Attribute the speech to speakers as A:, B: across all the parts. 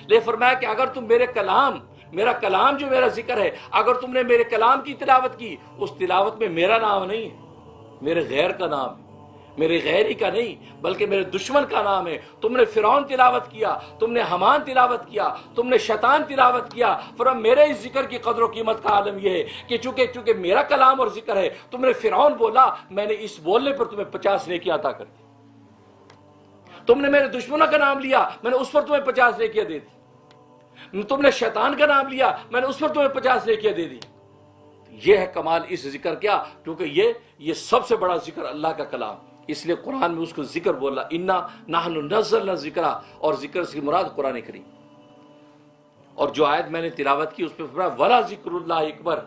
A: لیکن فرمایا کہ اگر تم میرا کلام جو میرا ذکر ہے، اگر تم نے میرے کلام کی تلاوت کی، اس تلاوت میں میرا نام نہیں ہے، میرے غیر کا نام ہے، میرے غیر ہی کا نہیں بلکہ میرے دشمن کا نام ہے۔ تم نے فرعون تلاوت کیا، تم نے حمان تلاوت کیا، تم نے شیطان تلاوت کیا، فرمایا میرے اس ذکر کی قدر و قیمت کا عالم یہ ہے کہ چونکہ میرا کلام اور ذکر ہے، تم نے فرعون بولا، میں نے اس بولنے پر تمہیں 50 نیکیاں عطا کر دی۔ تم نے میرے دشمنوں کا نام لیا، میں نے اس پر تمہیں 50 نیکیاں دے دی۔ تم نے شیطان کا نام لیا، میں نے اس پر تمہیں 50 نیکیاں دے دی۔ یہ ہے کمال اس ذکر کیا، کیونکہ یہ سب سے بڑا ذکر اللہ کا کلام، اس لیے قرآن میں اس کو ذکر بولا، انا نحن نزلنا ذکر، اور ذکر سے مراد قرآن کریم۔ اور جو آیت میں نے تلاوت کی اس پہ فرمایا ولا ذکر اللہ اکبر،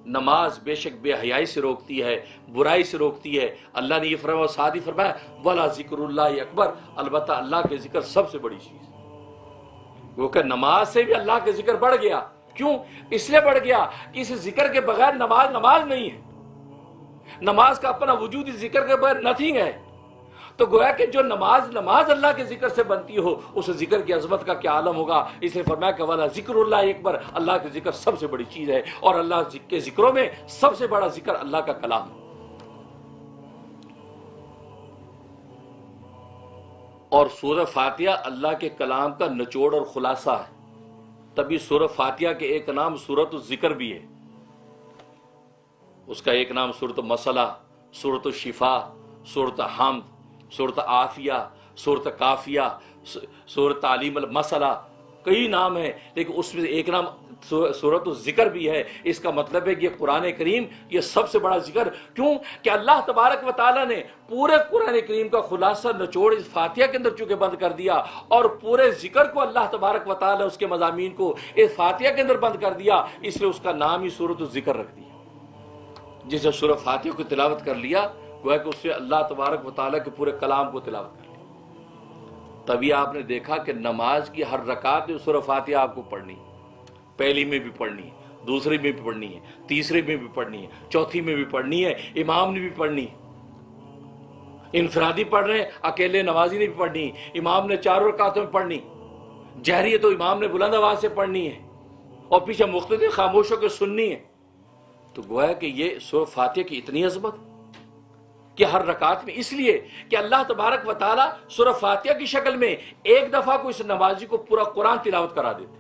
A: نماز بے شک بے حیائی سے روکتی ہے، برائی سے روکتی ہے۔ اللہ نے یہ فرمایا، ساتھ ہی فرمایا ولا ذکر اللہ اکبر، البتہ اللہ کے ذکر سب سے بڑی چیز ہے۔ وہ کہ نماز سے بھی اللہ کے ذکر بڑھ گیا، کیوں؟ اس لیے بڑھ گیا کہ اس ذکر کے بغیر نماز نہیں ہے، نماز کا اپنا وجود اس ذکر کے بغیر نتھنگ ہے۔ تو گویا کہ جو نماز اللہ کے ذکر سے بنتی ہو، اس ذکر کی عظمت کا کیا عالم ہوگا۔ اس لیے فرمایا کہ والا ذکر اللہ اکبر، اللہ کے ذکر سب سے بڑی چیز ہے، اور اللہ کے ذکروں میں سب سے بڑا ذکر اللہ کا کلام ہے۔ اور سورہ فاتحہ اللہ کے کلام کا نچوڑ اور خلاصہ ہے، تبھی سورہ فاتحہ کے ایک نام سورۃ الذکر بھی ہے۔ اس کا ایک نام سورۃ مسئلہ، سورۃ الشفا، سورۃ حمد، سورۃ عافیہ، سورۃ کافیہ، سورۃ تعلیم المسئلہ، کئی نام ہیں، لیکن اس میں ایک نام سورۃ الذکر بھی ہے۔ اس کا مطلب ہے کہ یہ قرآن کریم یہ سب سے بڑا ذکر، کیوں کہ اللہ تبارک و تعالیٰ نے پورے قرآن کریم کا خلاصہ نچوڑ اس فاتحہ کے اندر چونکہ بند کر دیا، اور پورے ذکر کو اللہ تبارک و تعالیٰ اس کے مضامین کو اس فاتحہ کے اندر بند کر دیا، اس لیے اس کا نام ہی سورۃ الذکر رکھ دیا۔ جس نے سورہ فاتحہ کو تلاوت کر لیا، گویا کہ اس نے اللہ تبارک و تعالیٰ کے پورے کلام کو تلاوت کر لیا۔ تبھی آپ نے دیکھا کہ نماز کی ہر رکعت میں سورہ فاتحہ آپ کو پڑھنی ہے، پہلی میں بھی پڑھنی ہے، دوسری میں بھی پڑھنی ہے، تیسری میں بھی پڑھنی ہے، چوتھی میں بھی پڑھنی ہے، امام نے بھی پڑھنی ہے، انفرادی پڑھ رہے ہیں، اکیلے نمازی نے بھی پڑھنی ہے، امام نے 4 رکعتوں میں پڑھنی، جہری ہے تو امام نے بلند آواز سے پڑھنی ہے، اور پیچھے مقتدی خاموش ہو کے سننی ہے۔ تو گویا کہ یہ سورہ فاتحہ کی اتنی عظمت کہ ہر رکعت میں، اس لیے کہ اللہ تبارک و تعالیٰ سورہ فاتحہ کی شکل میں ایک دفعہ کو اس نمازی کو پورا قرآن تلاوت کرا دیتے۔